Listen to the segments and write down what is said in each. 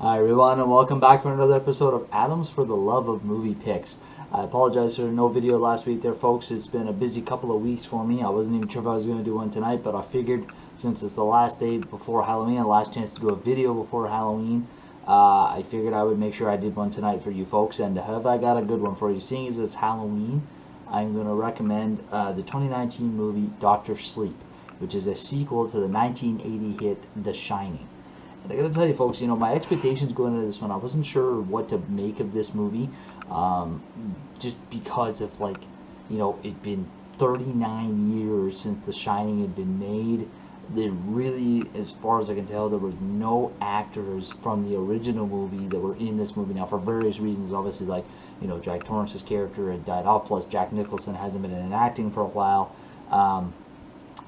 Hi everyone, and welcome back to another episode of Adams for the Love of Movie Picks. I apologize for no video last week there, folks. It's been a busy couple of weeks for me. I wasn't even sure if I was going to do one tonight, but I figured since it's the last day before Halloween, and last chance to do a video before Halloween, I figured I would make sure I did one tonight for you folks. And have I got a good one for you? Seeing as it's Halloween, I'm going to recommend the 2019 movie Doctor Sleep, which is a sequel to the 1980 hit The Shining. And I gotta tell you, folks, my expectations going into this one, I wasn't sure what to make of this movie, just because of it'd been 39 years since The Shining had been made. There really, as far as I can tell, there was no actors from the original movie that were in this movie. Now, for various reasons, obviously, Jack Torrance's character had died off, plus Jack Nicholson hasn't been in acting for a while.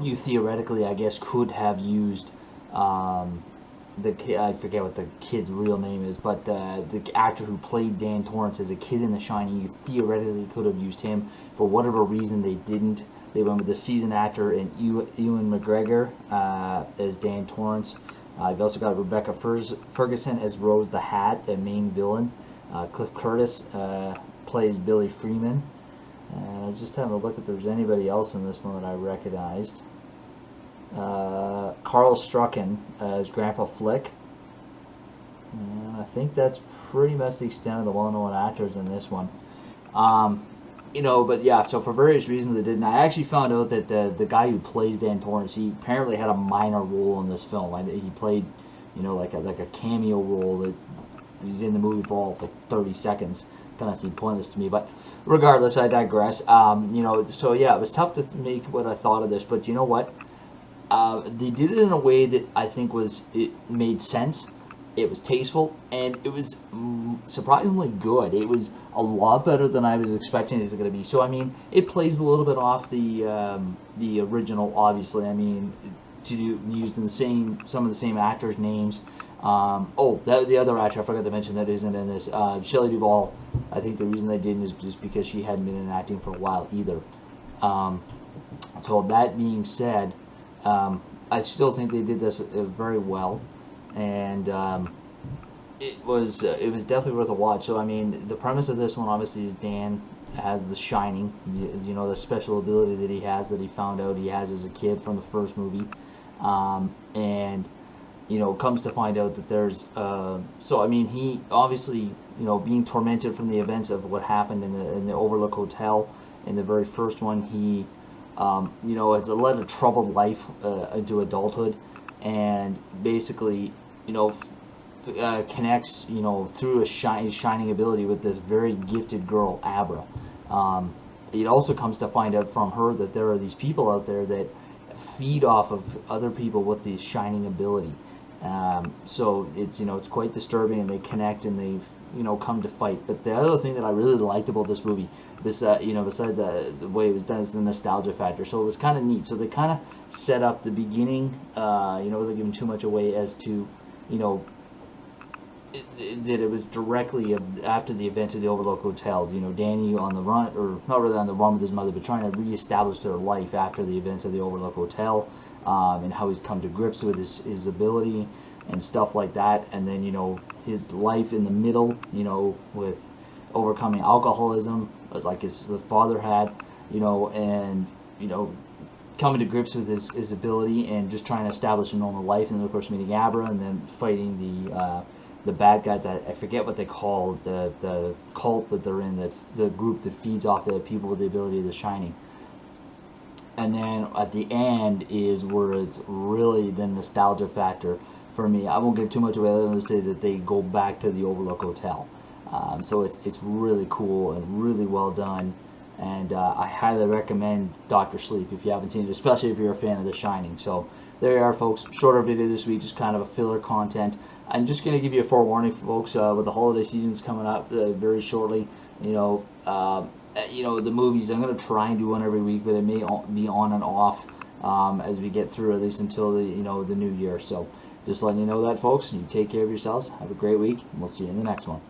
You theoretically, I guess, could have used the kid, I forget what the kid's real name is, but the actor who played Dan Torrance as a kid in The Shining, you theoretically could have used him. For whatever reason, they didn't. They went with the seasoned actor and Ewan McGregor as Dan Torrance. You've also got Rebecca Ferguson as Rose the Hat, the main villain. Cliff Curtis plays Billy Freeman. I was just having a look if there's anybody else in this one that I recognized. Carl Strucken as Grandpa Flick. And I think that's pretty much the extent of the well-known actors in this one. But yeah, so for various reasons they didn't. I actually found out that the guy who plays Dan Torrance, he apparently had a minor role in this film. He played, like a cameo role that he's in the movie for all 30 seconds. Kind of seemed pointless to me, but regardless, I digress. So yeah, it was tough to make what I thought of this, but you know what? They did it in a way that I think it made sense. It was tasteful, and it was surprisingly good. It was a lot better than I was expecting it to be. So it plays a little bit off the original, obviously. Used in some of the same actors' names. The other actor I forgot to mention that isn't in this, Shelley Duvall. I think the reason they didn't is just because she hadn't been in acting for a while either. So that being said, I still think they did this very well, and it was definitely worth a watch. So the premise of this one obviously is Dan has the Shining, the special ability that he has, that he found out he has as a kid from the first movie, and comes to find out that there's he obviously being tormented from the events of what happened in the Overlook Hotel in the very first one. He has led a troubled life into adulthood, and basically, connects, through his shining ability with this very gifted girl, Abra. It also comes to find out from her that there are these people out there that feed off of other people with this shining ability. So it's quite disturbing, and they connect, and they've come to fight. But the other thing that I really liked about this movie, besides the way it was done, is the nostalgia factor. So it was kind of neat. So they kind of set up the beginning, without giving too much away, as to that it was directly after the events of the Overlook Hotel. Danny on the run, or not really on the run with his mother, but trying to reestablish their life after the events of the Overlook Hotel, and how he's come to grips with his ability and stuff like that. And then his life in the middle, with overcoming alcoholism, like his father had, and coming to grips with his ability, and just trying to establish a normal life. And then of course meeting Abra, and then fighting the bad guys. I forget what they call the cult that they're in, that the group that feeds off the people with the ability of the Shining. And then at the end is where it's really the nostalgia factor for me. I won't give too much away other than to say that they go back to the Overlook Hotel. So it's really cool and really well done. And I highly recommend Doctor Sleep if you haven't seen it, especially if you're a fan of The Shining. So there you are, folks. Shorter video this week, just kind of a filler content. I'm just going to give you a forewarning, folks, with the holiday seasons coming up very shortly. The movies, I'm going to try and do one every week, but it may be on and off as we get through, at least until the new year. So just letting you know that, folks. You take care of yourselves. Have a great week, and we'll see you in the next one.